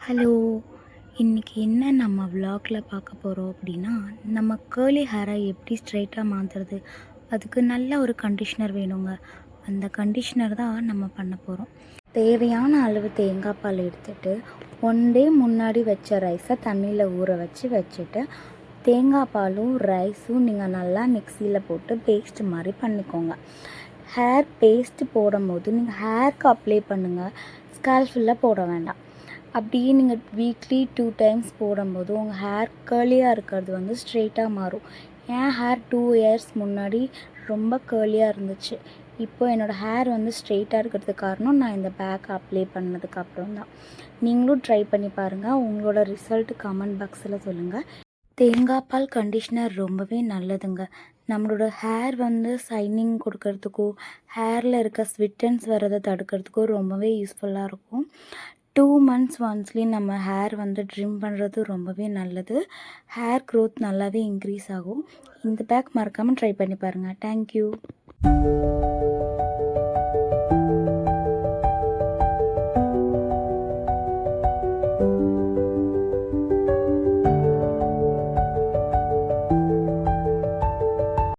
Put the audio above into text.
Hello! இன்னைக்கு என்ன நம்ம விலாக்ல பார்க்க போறோம் அப்படின்னா, நம்ம கேர்லி ஹேரை எப்படி ஸ்ட்ரெயிட்டா மாத்துறது? அதுக்கு நல்ல ஒரு கண்டிஷனர் வேணுங்க. அந்த கண்டிஷனர் தான் நம்ம பண்ண போறோம். தேவையான அளவு தேங்காய் பால் எடுத்துட்டு, 1 டே முன்னாடி வச்ச ரைஸை தண்ணியில் ஊற வச்சுட்டு, தேங்காய் பாலும் ரைஸும் நீங்கள் நல்லா மிக்சியில் போட்டு பேஸ்ட் மாதிரி பண்ணிக்கோங்க. ஹேர் பேஸ்ட் போடும்போது நீங்கள் ஹேருக்கு அப்ளை பண்ணுங்கள். ஸ்கால்ப் ஃபுல்லாக போட வேண்டாம். அப்படியே நீங்கள் வீக்லி 2 டைம்ஸ் போடும்போது உங்கள் ஹேர் கேர்லியாக இருக்கிறது வந்து ஸ்ட்ரெயிட்டாக மாறும். என் ஹேர் 2 இயர்ஸ் முன்னாடி ரொம்ப கேர்லியாக இருந்துச்சு. இப்போ என்னோடய ஹேர் வந்து ஸ்ட்ரெயிட்டாக இருக்கிறதுக்கு காரணம் நான் இந்த பேக் அப்ளை பண்ணதுக்கப்புறம் தான். நீங்களும் ட்ரை பண்ணி பாருங்கள். உங்களோட ரிசல்ட் கமெண்ட் பாக்ஸில் சொல்லுங்கள். தேங்காய் பால் கண்டிஷ்னர் ரொம்பவே நல்லதுங்க. நம்மளோட ஹேர் வந்து ஷைனிங் கொடுக்கறதுக்கோ, ஹேரில் இருக்க ஸ்விட்டன்ஸ் வரதை தடுக்கிறதுக்கோ ரொம்பவே யூஸ்ஃபுல்லாக இருக்கும். 2 மந்த்ஸ் ஒன்ஸ்லி நம்ம ஹேர் வந்து ட்ரிம் பண்ணுறது ரொம்பவே நல்லது. ஹேர் க்ரோத் நல்லாவே இன்க்ரீஸ் ஆகும். இந்த பேக் மறக்காமல் ட்ரை பண்ணி பாருங்கள். தேங்க்யூ.